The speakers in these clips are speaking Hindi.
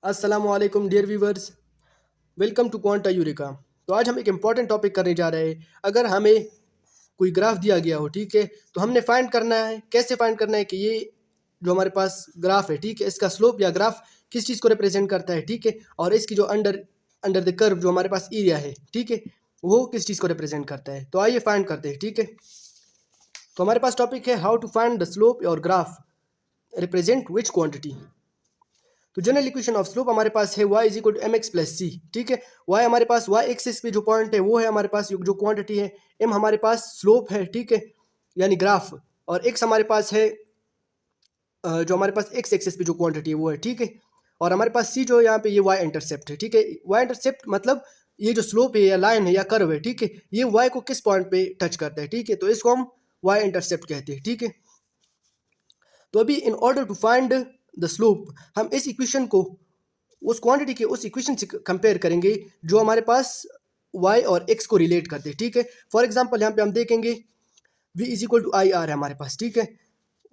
अस्सलाम वालेकुम dear viewers, welcome to Quanta Eureka. तो आज हम एक इम्पॉर्टेंट टॉपिक करने जा रहे हैं। अगर हमें कोई ग्राफ दिया गया हो, ठीक है, तो हमने फाइंड करना है। कैसे फाइंड करना है कि ये जो हमारे पास ग्राफ है, ठीक है, इसका स्लोप या ग्राफ किस चीज़ को रिप्रेजेंट करता है, ठीक है, और इसकी जो अंडर अंडर द कर्व जो हमारे पास एरिया है, ठीक है, वो किस चीज़ को रिप्रेजेंट करता है। तो आइए फाइंड करते हैं, ठीक है। तो हमारे पास टॉपिक है how to find the slope और ग्राफ रिप्रेजेंट विच क्वांटिटी। तो जनरल इक्वेशन ऑफ स्लोप हमारे पास है y is equal to M x plus सी, ठीक है। y हमारे पास y एक्सिस पे जो पॉइंट है वो है हमारे पास जो क्वांटिटी है, m हमारे पास स्लोप है, ठीक है, यानी ग्राफ, और x हमारे पास है जो हमारे पास x एक्सिस पे जो क्वांटिटी है वो है, ठीक है। और हमारे पास c जो है यहाँ पे ये y इंटरसेप्ट है, ठीक है। y इंटरसेप्ट मतलब ये जो स्लोप है या लाइन है या कर्व है, ठीक है, ये y को किस पॉइंट पे टच करता है, ठीक है, तो इसको हम y इंटरसेप्ट कहते हैं, ठीक है। तो अभी in order to find the slope हम इस इक्वेशन को उस क्वांटिटी के उस इक्वेशन से कंपेयर करेंगे जो हमारे पास y और x को रिलेट करते हैं, ठीक है। फॉर एग्जांपल यहाँ पे हम देखेंगे v is equal to I R है हमारे पास, ठीक है।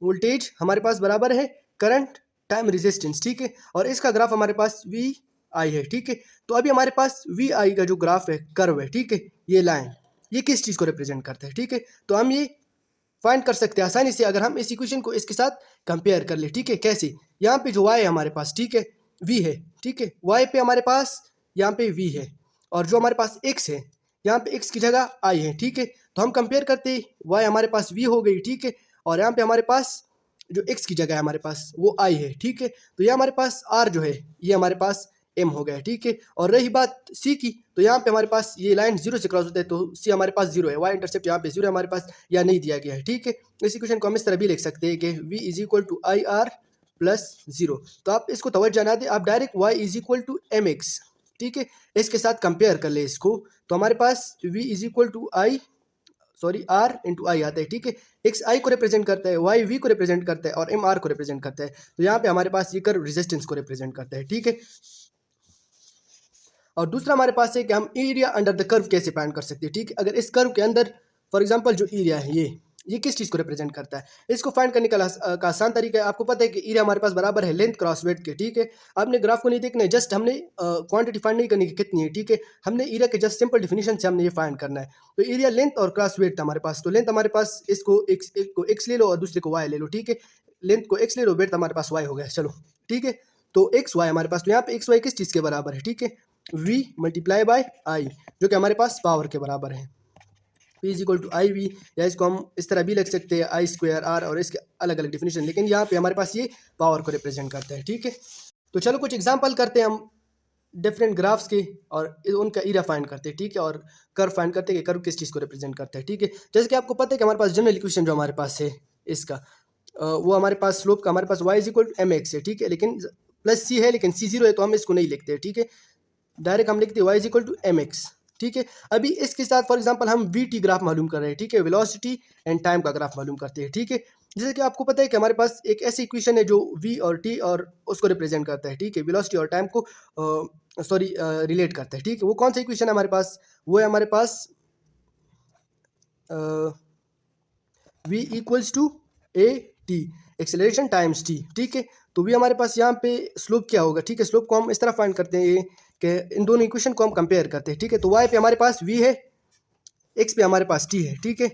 वोल्टेज हमारे पास बराबर है करंट टाइम रेजिस्टेंस, ठीक है, और इसका ग्राफ हमारे पास वी आई है, ठीक है। तो अभी हमारे पास वी आई का जो ग्राफ है, कर्व है, ठीक है, ये लाइन, ये किस चीज़ को रिप्रेजेंट करता है, ठीक है। तो हम ये फाइंड कर सकते हैं आसानी से अगर हम इस इक्वेशन को इसके साथ कंपेयर कर ले, ठीक है। कैसे? यहाँ पे जो y है हमारे पास, ठीक है, v है, ठीक है, y पे हमारे पास यहाँ पे v है, और जो हमारे पास x है यहाँ पे x की जगह i है, ठीक है। तो हम कंपेयर करते y हमारे पास v हो गई, ठीक है, और यहाँ पे हमारे पास जो x की जगह है हमारे पास वो i है, ठीक है। तो ये हमारे पास r जो है ये हमारे पास m हो गया है, ठीक है। और रही बात c की, तो यहाँ पे हमारे पास ये लाइन जीरो से क्रॉस होता है, तो c हमारे पास जीरो है, y इंटरसेप्ट यहाँ पे जीरो है हमारे पास, या नहीं दिया गया है, ठीक है। इस इक्वेशन को हम इस तरह भी लिख सकते हैं कि v is equal to I R plus zero. तो आप इसको तवज्जो ना दें, आप direct y is equal to M X, ठीक है, इसके साथ कंपेयर कर ले इसको। तो हमारे पास v is equal to i sorry r into i आता है, ठीक है। एक्स आई को रिप्रेजेंट करता है, वाई वी को रिप्रेजेंट करता है, और एम आर को रिप्रेजेंट करता है। तो यहाँ पे हमारे पास ये कर्व रेजिस्टेंस को रिप्रेजेंट करता है, ठीक है। और दूसरा हमारे पास है कि हम एरिया अंडर द कर्व कैसे फाइंड कर सकते हैं, ठीक है। अगर इस कर्व के अंदर फॉर एग्जांपल जो एरिया है ये किस चीज़ को रिप्रेजेंट करता है, इसको फाइंड करने का आसान तरीका है। आपको पता है कि एरिया हमारे पास बराबर है लेंथ क्रॉस वेट के, ठीक है। आपने ग्राफ को नहीं देखना है, जस्ट हमने क्वांटिटी फाइंड नहीं करनी है कितनी है, ठीक है। हमने एरिया के जस्ट सिंपल डिफिनीशन से हमने ये फाइंड करना है। तो एरिया लेंथ और क्रॉस वेट था हमारे पास। तो लेंथ हमारे पास इसको एक को एक्स ले लो और दूसरे को वाई ले लो, ठीक है। लेंथ को एक्स ले लो, वेट हमारे पास वाई हो गया, चलो ठीक है। तो एक्स वाई हमारे पास, तो यहाँ पे एक्स वाई किस चीज़ के बराबर है, ठीक है, v मल्टीप्लाई बाय आई, जो कि हमारे पास पावर के बराबर है। p is equal to I V, या इसको हम इस तरह भी लिख सकते हैं आई स्क्वायर आर, और इसके अलग अलग डिफिनीशन, लेकिन यहाँ पे हमारे पास ये पावर को रिप्रेजेंट करता है, ठीक है। तो चलो कुछ एग्जांपल करते हैं हम डिफरेंट ग्राफ्स के, और उनका एरिया फाइंड करते हैं, ठीक है, और कर्व फाइंड करते हैं कि कर्व किस चीज़ को रिप्रेजेंट करता है, ठीक है। जैसे कि आपको पता है कि हमारे पास जनरल इक्वेशन जो हमारे पास है इसका वो हमारे पास स्लोप का हमारे पास y is equal to M X है, ठीक है, लेकिन प्लस c है, लेकिन c जीरो है, तो हम इसको नहीं लिखते, ठीक है। डायरेक्ट हम लिखते हैं y is equal to M X, ठीक है। अभी इसके साथ फॉर एग्जांपल हम वी टी ग्राफ मालूम कर रहे हैं, ठीक है, वेलोसिटी एंड टाइम का ग्राफ मालूम करते हैं, ठीक है। जैसे कि आपको पता है कि हमारे पास एक ऐसी इक्वेशन है जो v और t और उसको रिप्रेजेंट करता है, ठीक है, वेलोसिटी और टाइम को रिलेट करता है, ठीक है। वो कौन सा इक्वेशन है हमारे पास? वो है हमारे पास v equals to A T, acceleration times T, ठीक है। तो v हमारे पास यहाँ पे स्लोप क्या होगा, ठीक है। स्लोप को हम इस तरह फाइंड करते हैं कि इन दोनों इक्वेशन को हम कंपेयर करते हैं, ठीक है। तो y पे हमारे पास v है, x पे हमारे पास t है, ठीक है।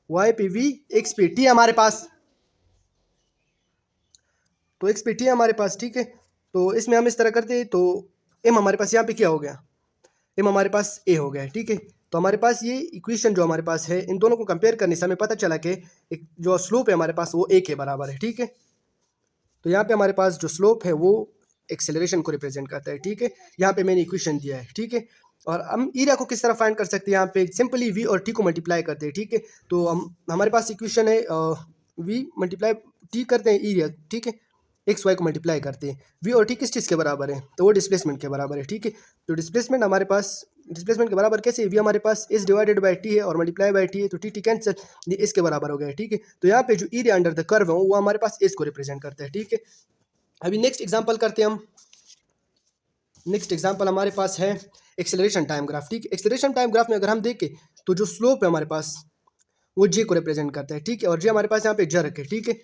y पे v, x पे t हमारे पास, तो x पे t हमारे पास, ठीक है। तो इसमें हम इस तरह करते हैं, तो m हमारे पास यहाँ पे क्या हो गया, m हमारे पास a हो गया है, ठीक है। तो हमारे पास ये इक्वेशन जो हमारे पास है, इन दोनों को कंपेयर करने से हमें पता चला कि एक जो स्लोप है हमारे पास वो a के बराबर है, ठीक है। तो यहाँ पे हमारे पास जो स्लोप है वो एक्सेलरेशन को रिप्रेजेंट करता है, ठीक है। यहाँ पे मैंने इक्वेशन दिया है, ठीक है। और हम एरिया को किस तरह फाइंड कर सकते हैं, यहाँ पे सिंपली v और t को मल्टीप्लाई करते हैं, ठीक है। तो हम हमारे पास इक्वेशन है v मल्टीप्लाई t करते हैं एरिया, ठीक है, एक्स वाई को मल्टीप्लाई करते हैं। v और t किस चीज़ के बराबर है? तो वो डिस्प्लेसमेंट के बराबर है, ठीक है। तो डिस्प्लेसमेंट हमारे पास, डिस्प्लेसमेंट के बराबर कैसे? v हमारे पास s डिवाइडेड बाई t है और मल्टीप्लाई बाई t है, तो t कैंसिल, ये इसके बराबर हो गया है, ठीक है। तो यहाँ पे जो एरिया अंडर द कर्व है वो हमारे पास s को रिप्रेजेंट करता है, ठीक है। अभी नेक्स्ट एग्जांपल करते हैं हम। नेक्स्ट एग्जांपल हमारे पास है एक्सेलरेशन टाइम ग्राफ, ठीक है। एक्सेलरेशन टाइम ग्राफ में अगर हम देखें तो जो स्लोप है हमारे पास वो जे को रिप्रेजेंट करता है, ठीक है, और जे हमारे पास यहाँ पे जर्क है, ठीक है।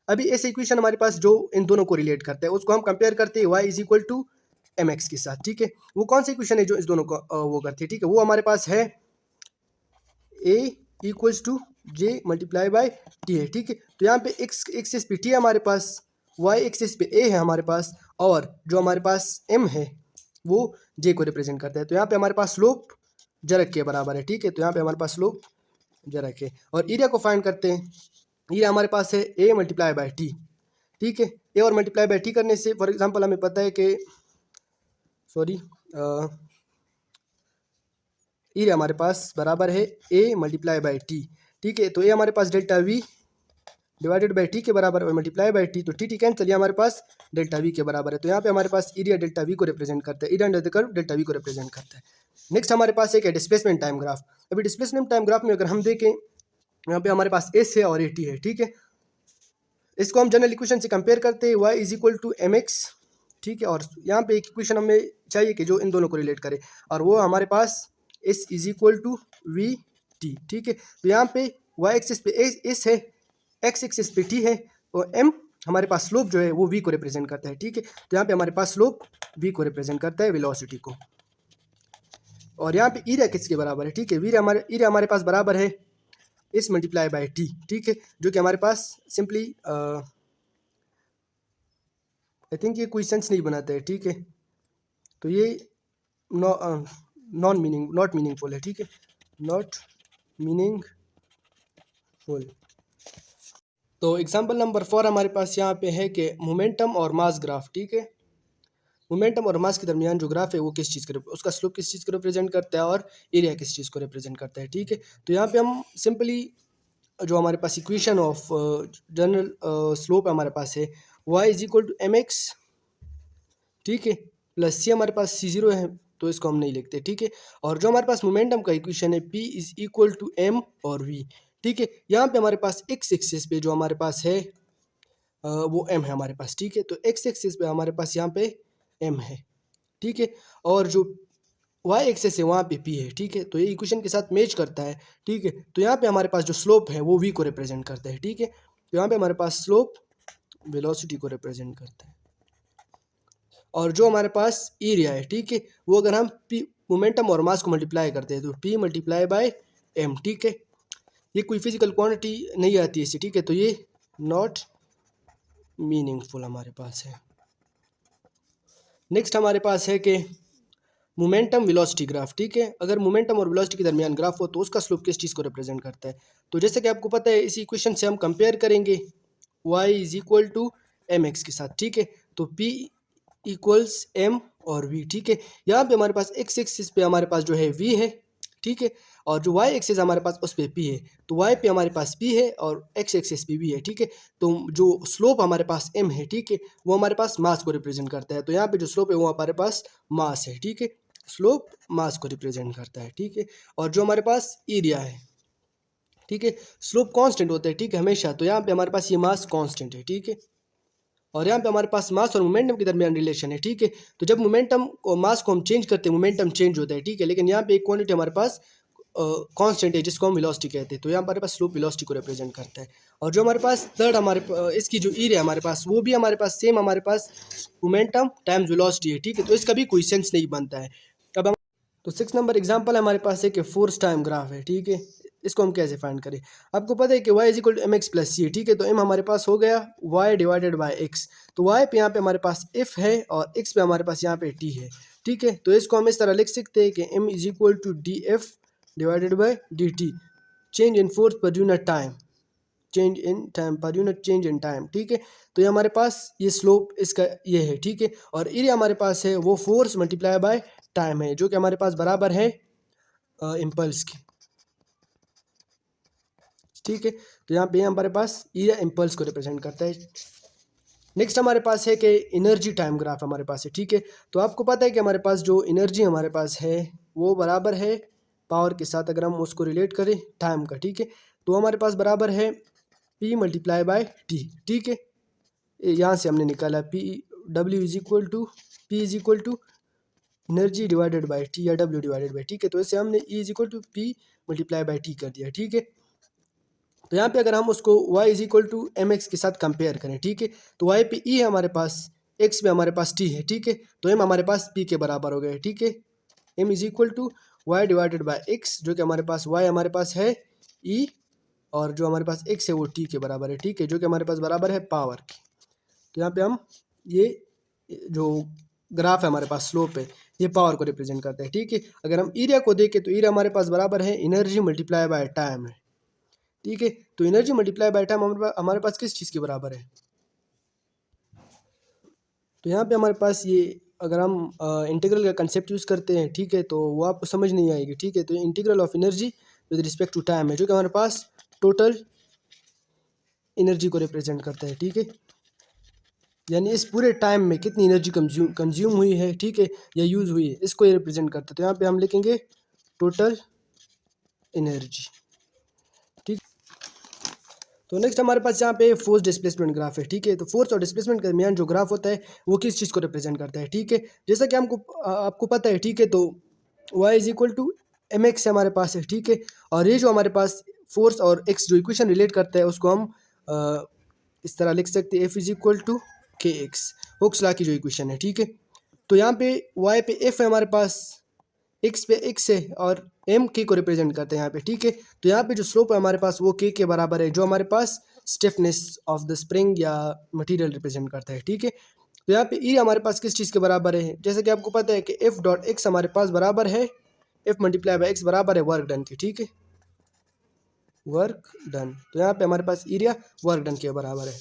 अभी ऐसे इक्वेशन हमारे पास जो इन दोनों को रिलेट करता है उसको हम कंपेयर करते हैं y is equal to M X के साथ, ठीक है। वो कौन सी इक्वेशन है जो इस दोनों को वो करती है, ठीक है। वो हमारे पास है a equals to j multiply by t है, ठीक है। तो यहाँ पे एक्स एक्सिस पे टी है हमारे पास, वाई एक्सिस पे ए है हमारे पास, और जो हमारे पास एम है वो जे को रिप्रेजेंट करता है। तो यहाँ पे हमारे पास स्लोप जरक के बराबर है, ठीक है। तो यहाँ पे हमारे पास स्लोप जरक है, और एरिया को फाइंड करते हैं। एरिया हमारे पास है ए मल्टीप्लाई बाय टी, ठीक है। ए और मल्टीप्लाई बाय टी करने से फॉर एग्जांपल हमें पता है कि एरिया हमारे पास बराबर है ए मल्टीप्लाई बाय टी, ठीक है। तो ए हमारे पास delta v divided by t के बराबर और मल्टीप्लाई बाई टी, तो टी कैंसिल, ये हमारे पास डेल्टा वी के बराबर है। तो यहाँ पे हमारे पास एरिया डेल्टा वी को रिप्रेजेंट करता है, area under the curve delta we को रिप्रेजेंट करता है। नेक्स्ट हमारे पास एक है डिस्प्लेसमेंट टाइम ग्राफ। अभी डिस्प्लेसमेंट टाइम ग्राफ में अगर हम देखें, यहाँ पे हमारे पास एस है और ए टी है, ठीक है। इसको हम जनरल इक्वेशन से कंपेयर करते हैं, Y is equal to M X, ठीक है। और यहाँ पे एक इक्वेशन हमें चाहिए कि जो इन दोनों को रिलेट करे, और वो हमारे पास S is equal to V T, ठीक है। तो यहाँ पे वाई एक्सिस पे एस है, एक्स एक्सिस पे टी है, और एम हमारे पास स्लोप जो है वो वी को रिप्रेजेंट करता है, ठीक है। तो यहाँ पे हमारे पास स्लोप वी को रिप्रेजेंट करता है, वेलोसिटी को। और यहाँ पे एरिया किसके बराबर है, ठीक है। एरिया हमारे पास बराबर है एस मल्टीप्लाई बाई टी, ठीक है, जो कि हमारे पास सिंपली आई थिंक ये कोई सेंस नहीं बनाता है, ठीक है। तो ये नॉट मीनिंगफुल है, ठीक है, नॉट मीनिंगफुल। तो एग्जांपल नंबर 4 हमारे पास यहाँ पे है कि मोमेंटम और मास ग्राफ, ठीक है। मोमेंटम और मास के दरमियान जो ग्राफ है वो किस चीज़ को, उसका स्लोप किस चीज़ को रिप्रेजेंट करता है, और एरिया किस चीज़ को रिप्रेजेंट करता है, ठीक है। तो यहाँ पे हम सिंपली जो हमारे पास इक्वेशन ऑफ जनरल स्लोप हमारे पास है Y is equal to M X, ठीक है, प्लस सी हमारे पास सी जीरो है, तो इसको हम नहीं लिखते, ठीक है। और जो हमारे पास मोमेंटम का इक्वेशन है P is equal to M और वी, ठीक है। यहाँ पे हमारे पास एक्स एक्सिस पे जो हमारे पास है वो एम है हमारे पास, ठीक है। तो एक्स एक्सिस पे हमारे पास यहाँ पे एम है, ठीक है। और जो वाई एक्सिस है वहाँ पे पी है, ठीक है। तो ये इक्वेशन के साथ मैच करता है, ठीक है। तो यहाँ पे हमारे पास जो स्लोप है वो वी को रिप्रेजेंट करता है, ठीक है। तो यहाँ पे हमारे पास स्लोप वेलोसिटी को रिप्रेजेंट करता है, और जो हमारे पास एरिया है, ठीक है, वो अगर हम पी मोमेंटम और मास को मल्टीप्लाई करते हैं तो पी मल्टीप्लाई बाय एम, ठीक है। ये कोई फिजिकल क्वांटिटी नहीं आती है इससे, ठीक है। तो ये नॉट मीनिंगफुल हमारे पास है। नेक्स्ट हमारे पास है कि मोमेंटम वेलोसिटी ग्राफ, ठीक है। अगर मोमेंटम और वेलोसिटी के दरमियान ग्राफ हो तो उसका स्लोप किस चीज़ को रिप्रेजेंट करता है। तो जैसे कि आपको पता है, इसी इक्वेशन से हम कंपेयर करेंगे y is equal to M X के साथ, ठीक है। तो p इक्वल्स एम और v, ठीक है। यहाँ पे हमारे पास x एक्सिस पे हमारे पास जो है v है, ठीक है, और जो y एक्सिस हमारे पास उस पर p है। तो y पे हमारे पास p है और x एक्सिस पे v है, ठीक है। तो जो स्लोप हमारे पास m है, ठीक है, वो हमारे पास मास को रिप्रेजेंट करता है। तो यहाँ पे जो स्लोप है वो हमारे पास मास है, ठीक है, स्लोप मास को रिप्रेजेंट करता है, ठीक है। और जो हमारे पास एरिया है, ठीक है, स्लोप कांस्टेंट होता है, ठीक है, हमेशा। तो यहाँ पे हमारे पास ये मास कांस्टेंट है, ठीक है। और यहाँ पे हमारे पास मास और मोमेंटम के दरमियान रिलेशन है, ठीक है। तो जब मोमेंटम और मास को हम चेंज करते हैं मोमेंटम चेंज होता है, ठीक है। लेकिन यहाँ पे एक क्वांटिटी हमारे पास कांस्टेंट है जिसको हम वेलोसिटी कहते हैं। तो यहाँ हमारे पास स्लोप वेलोसिटी को रिप्रेजेंट करता है। और जो हमारे पास थर्ड इसकी जो एरिया हमारे पास वो भी हमारे पास सेम हमारे पास मोमेंटम टाइम्स वेलोसिटी है, ठीक है। तो इसका भी कोई सेंस नहीं बनता है। अब हम तो 6 नंबर एग्जांपल हमारे पास है कि फोर्स टाइम ग्राफ है, ठीक है। इसको हम कैसे फाइंड करें। आपको पता है कि y is equal to M x plus सी, ठीक है। तो m हमारे पास हो गया y डिवाइडेड बाय x। तो y पे यहाँ पे हमारे पास f है और x पे हमारे पास यहाँ पे t है, ठीक है। तो इसको हम इस तरह लिख सकते हैं कि m is equal to D F divided by D T, change in force per unit time, change in time per unit change in time, ठीक है। तो ये हमारे पास ये स्लोप इसका ये है, ठीक है। और एरिया हमारे पास है वो फोर्स मल्टीप्लाई बाय टाइम है, जो कि हमारे पास बराबर है इम्पल्स की, ठीक है। तो यहाँ पे हमारे पास एरिया इम्पल्स को रिप्रेजेंट करता है। नेक्स्ट हमारे पास है कि एनर्जी टाइम ग्राफ हमारे पास है, ठीक है। तो आपको पता है कि हमारे पास जो एनर्जी हमारे पास है वो बराबर है पावर के साथ, अगर हम उसको रिलेट करें टाइम का, ठीक है। तो हमारे पास बराबर है पी मल्टीप्लाई बाय टी, ठीक है। यहाँ से हमने निकाला P W is equal to P is equal to energy divided by T या डब्ल्यू डिवाइडेड बाय, ठीक है। तो इससे हमने E is equal to P multiply by T कर दिया, ठीक है। तो यहाँ पे अगर हम उसको y is equal to M X के साथ कंपेयर करें, ठीक है, तो y पे ई है हमारे पास, एक्स में हमारे पास टी है, ठीक है। तो एम हमारे पास पी के बराबर हो गए, ठीक है। M is equal to Y divided by X, जो कि हमारे पास वाई हमारे पास है ई, और जो हमारे पास एक्स है वो टी के बराबर है, ठीक है, जो कि हमारे पास बराबर है पावर की। तो यहाँ पे हम ये जो ग्राफ है हमारे पास स्लोप है, ये पावर को रिप्रेजेंट करता है, ठीक है। अगर हम एरिया को देखें तो एरिया हमारे पास बराबर है एनर्जी मल्टीप्लाई बाय टाइम है, ठीक है। तो एनर्जी मल्टीप्लाई बाय टाइम हमारे पास किस चीज़ के बराबर है? तो यहाँ पे हमारे पास ये अगर हम इंटीग्रल का कंसेप्ट यूज़ करते हैं, ठीक है, तो वो आपको समझ नहीं आएगी, ठीक है। तो integral of energy with respect to time है, जो कि हमारे पास टोटल एनर्जी को रिप्रेजेंट करता है, ठीक है। यानी इस पूरे टाइम में कितनी एनर्जी कंज्यूम हुई है, ठीक है, या यूज़ हुई है, इसको ये रिप्रेजेंट करता है। तो यहाँ पे हम लिखेंगे टोटल एनर्जी, ठीक। तो नेक्स्ट हमारे पास यहाँ पे फोर्स डिस्प्लेसमेंट ग्राफ है, ठीक है। तो फोर्स और डिस्प्लेसमेंट के दरमियान जो ग्राफ होता है वो किस चीज़ को रिप्रेजेंट करता है, ठीक है। जैसा कि आपको पता है, ठीक है, तो y is equal to M X हमारे पास है, ठीक है। और ये जो हमारे पास फोर्स और एक्स जो इक्वेशन रिलेट करता है उसको हम इस तरह लिख सकते हैं, F is equal to K X, Hooke's law की जो इक्वेशन है, ठीक है। तो यहाँ पे y पे f है हमारे पास, x पे x है, और m k को रिप्रेजेंट करते हैं यहाँ पे, ठीक है। तो यहाँ पे जो स्लोप है हमारे पास वो k के बराबर है, जो हमारे पास स्टिफनेस ऑफ द स्प्रिंग या मटेरियल रिप्रेजेंट करता है, ठीक है। तो यहाँ पे ई हमारे पास किस चीज़ के बराबर है? जैसे कि आपको पता है कि एफ डॉट एक्स हमारे पास बराबर है एफ मल्टीप्लाई बाई एक्स बराबर है वर्क डन की, ठीक है, वर्क डन। तो यहाँ पे हमारे पास एरिया वर्क डन के बराबर है।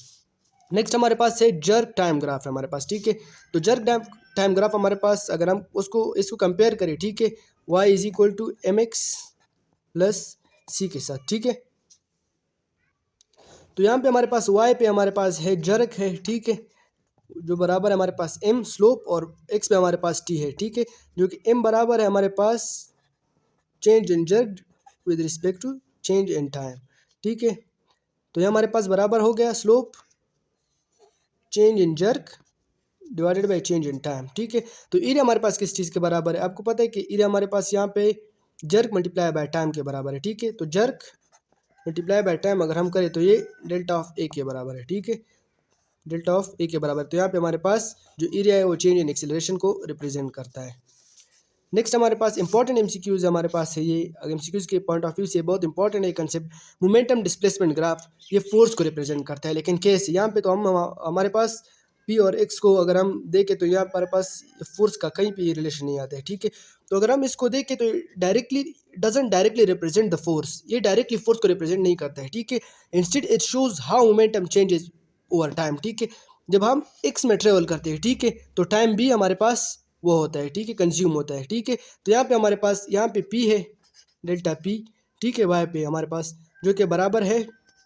नेक्स्ट हमारे पास है जर्क टाइम ग्राफ है हमारे पास, ठीक है। तो जर्क टाइम ग्राफ हमारे पास अगर हम इसको कंपेयर करें, ठीक है, Y is equal to M x plus C के साथ, ठीक है। तो यहाँ पे हमारे पास वाई पे हमारे पास है जर्क है, ठीक है, जो बराबर है हमारे पास एम स्लोप, और एक्स पे हमारे पास टी है, ठीक है, जो कि एम बराबर है हमारे पास change in jerk with respect to change in time, ठीक है। तो ये हमारे पास बराबर हो गया slope change in jerk divided by change in time, ठीक है। तो एरिया हमारे पास किस चीज़ के बराबर है? आपको पता है कि एरिया हमारे पास यहाँ पे जर्क मल्टीप्लाई बाय टाइम के बराबर है, ठीक है। तो जर्क मल्टीप्लाई बाय टाइम अगर हम करें तो ये डेल्टा ऑफ ए के बराबर है, ठीक है, डेल्टा ऑफ ए के बराबर। तो यहाँ पे हमारे पास जो एरिया है वो चेंज इन एक्सेलरेशन को रिप्रेजेंट करता है। नेक्स्ट हमारे पास इंपॉर्टेंट एमसीक्यूज हमारे पास है, ये एमसीक्यूज के पॉइंट ऑफ व्यू से बहुत इंपॉर्टेंट है कंसेप्ट, मोमेंटम डिस्प्लेसमेंट ग्राफ। ये फोर्स को रिप्रेजेंट करता है, लेकिन कैसे? यहाँ पे तो हमारे पास पी और एक्स को अगर हम देखें तो यहाँ हमारे पास फोर्स का कहीं भी रिलेशन नहीं आता है, ठीक है। तो अगर हम इसको देखें तो directly doesn't directly represent the force, ये डायरेक्टली फोर्स को रिप्रेजेंट नहीं करता है, ठीक है। Instead it shows how momentum changes over time, ठीक है। जब हम एक्स में ट्रेवल करते हैं, ठीक है, तो टाइम भी हमारे पास वो होता है, ठीक है, कंज्यूम होता है, ठीक है। तो यहाँ पे हमारे पास यहाँ पे पी है डेल्टा पी, ठीक है, वाई पे हमारे पास जो कि बराबर है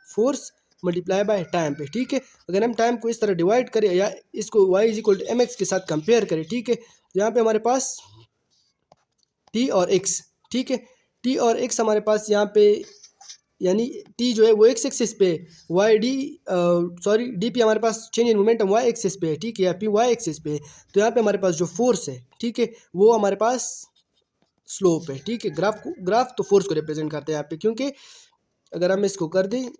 फोर्स मल्टीप्लाई बाय टाइम पे, ठीक है। अगर हम टाइम को इस तरह डिवाइड करें या इसको y is equal to M X के साथ कंपेयर करें, ठीक है, तो यहाँ पे हमारे पास t और x, ठीक है, t और x हमारे पास यहाँ पे यानी t जो है वो x एक्सिस पे, Y D sorry D P हमारे पास change in momentum y axis पे है, ठीक है, या पी y एक्सिस पे। तो यहाँ पे हमारे पास जो फोर्स है, ठीक है, वो हमारे पास स्लोप है, ठीक है। ग्राफ तो फोर्स को रिप्रेजेंट करते हैं यहाँ पे, क्योंकि अगर हम इसको कर दें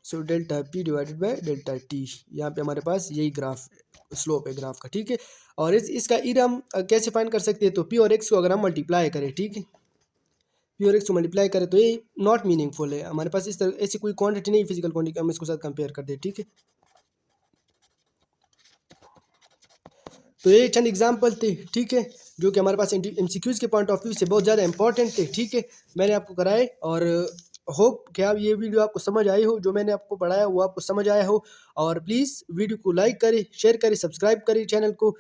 so delta P divided by delta T, यहाँ पे हमारे पास यही ग्राफ स्लोप है ग्राफ का, ठीक है। और इसका एरिया हम कैसे फाइंड कर सकते हैं? तो पी और एक्स को अगर हम मल्टीप्लाई करें, ठीक है, पी और एक्स को मल्टीप्लाई करें तो ये नॉट मीनिंगफुल है हमारे पास, इस तरह ऐसी कोई क्वांटिटी नहीं फिजिकल क्वांटिटी, हम इसको साथ कंपेयर कर दें, ठीक है। तो ये चंद एग्जाम्पल थे, ठीक है, जो कि हमारे पास एमसीक्यूज के पॉइंट ऑफ व्यू से बहुत ज़्यादा इंपॉर्टेंट थे, ठीक है, मैंने आपको कराए। और होप कि आप ये वीडियो आपको समझ आई हो, जो मैंने आपको पढ़ाया वो आपको समझ आया हो। और प्लीज़ वीडियो को लाइक करें, शेयर करें, सब्सक्राइब करें चैनल को।